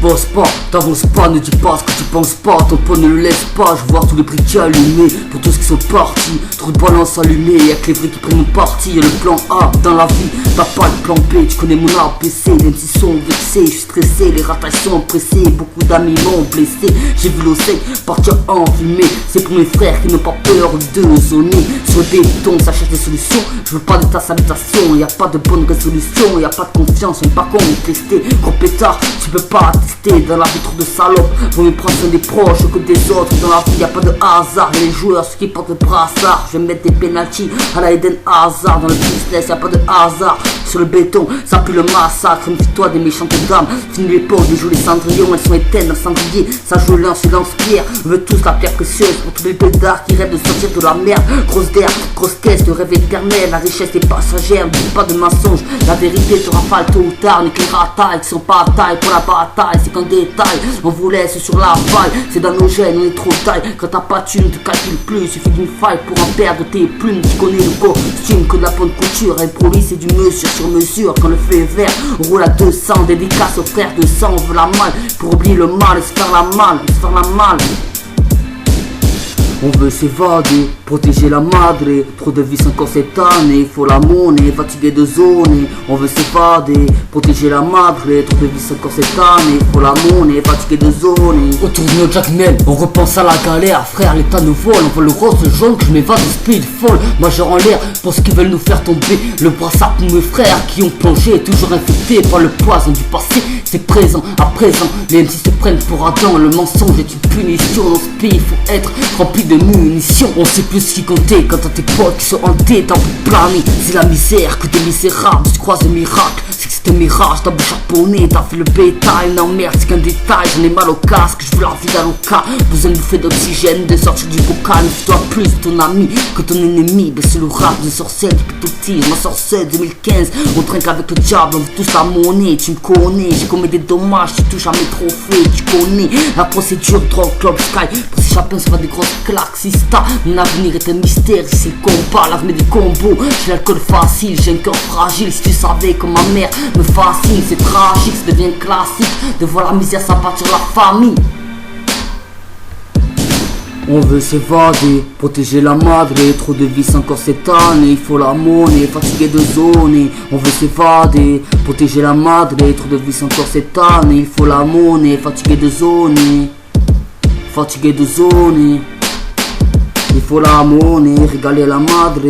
bosses pas, t'avances pas, ne dis pas ce que tu penses pas. Ton pote ne le laisse pas, je vois tous les briquets allumés. Pour tous ceux qui sont partis, trop de balance allumée. Y'a que les vrais qui prennent mon parti. Y'a le plan A dans la vie, t'as pas le plan B. Tu connais mon ABC, même s'ils sont vexés. Je suis stressé, les ratages sont pressés. Beaucoup d'amis m'ont blessé. J'ai vu l'océan partir en fumée. C'est pour mes frères qui n'ont pas peur de zoner. Sur le béton, ça cherche des solutions. Je veux pas de ta salutation, y'a pas de bonne résolution. Y'a pas de confiance, on pas contester. Gros pétard, tu peux pas attester. Dans la vie trop de salopes, vaut mieux prendre soin des proches que des autres. Dans la vie y'a pas de hasard, et les joueurs ceux qui portent le brassard. Je vais mettre des pénaltys à la Eden Hazard. Dans le business y'a pas de hasard. Sur le béton, ça pue le massacre. Méfie-toi des méchantes dames. Finis l'épaule, des joues les cendrillons. Elles sont éteintes dans le cendrier. Ça joue l'un sur lance-pierre. On veut tous la pierre précieuse pour tous les pédards qui rêvent de sortir de la merde. Grosse d'air, grosse caisse de rêve éternel. La richesse est passagère, ne dis pas de mensonges. La vérité te rafale tôt ou tard. N'est que les ratailles qui sont pas à taille pour la bataille. C'est qu'en détail, on vous laisse sur la paille. C'est dans nos gènes, on est trop taille. Quand t'as pas de thune, ne te calcule plus. Suffit d'une faille pour en perdre tes plumes. Tu connais le costume que de la bonne couture. Improvise c'est du mesure sur mesure. Quand le feu est vert, on roule à 200. Dédicace aux frères de sang, on veut la malle. Pour oublier le mal et se faire la malle. On veut s'évader, protéger la madre. Trop de vices encore cette année, il faut la monnaie, fatigué de zoner. On veut s'évader, protéger la madre. Trop de vices encore cette année, il faut la monnaie, fatigué de zoner. Autour de nos Jackmel, on repense à la galère. Frère, l'état nous vole, on veut le rose, le jaune, que je m'évade de speed fall. Majeur en l'air, pour ceux qui veulent nous faire tomber. Le brassard pour mes frères qui ont plongé, toujours infectés par le poison du passé. C'est présent, à présent, les MC se prennent pour Adam. Le mensonge est une punition, dans ce pays il faut être rempli de munitions. On sait plus ce qui comptait quand t'as tes potes qui sont hantés. T'as envie de planer, c'est la misère que des misérables. Tu croises le miracle, c'est que c'est un mirage. T'as bouche harponnée, t'as fait le bétail. Non merde, c'est qu'un détail, j'en ai mal au casque. Je veux la vie d'Aloca, besoin de bouffer d'oxygène, de sortir du coca. Méfie-toi plus de ton ami que ton ennemi. Baisse le rap de sorcière depuis tout petit. Ma sorcière 2015, on trinque avec le diable, on veut tous la monnaie. Tu me connais, j'ai commis des dommages, tu touches à mes trophées. Tu connais la procédure, drogue, club, sky. Pour ces chapins, ça va des grosses claques. Sista, mon avenir est un mystère, c'est le combat, l'avenir des combos. J'ai l'alcool facile, j'ai un cœur fragile. Si tu savais que ma mère me fascine, c'est tragique, ça devient classique. De voir la misère s'abattre sur la famille. On veut s'évader, protéger la madre. Trop de vices encore cette année, il faut la monnaie, fatigué de zoner. On veut s'évader, protéger la madre. Trop de vices encore cette année, il faut la monnaie, fatigué de zoner. Fatigué de zoner. Il faut la monnaie, régaler la madre.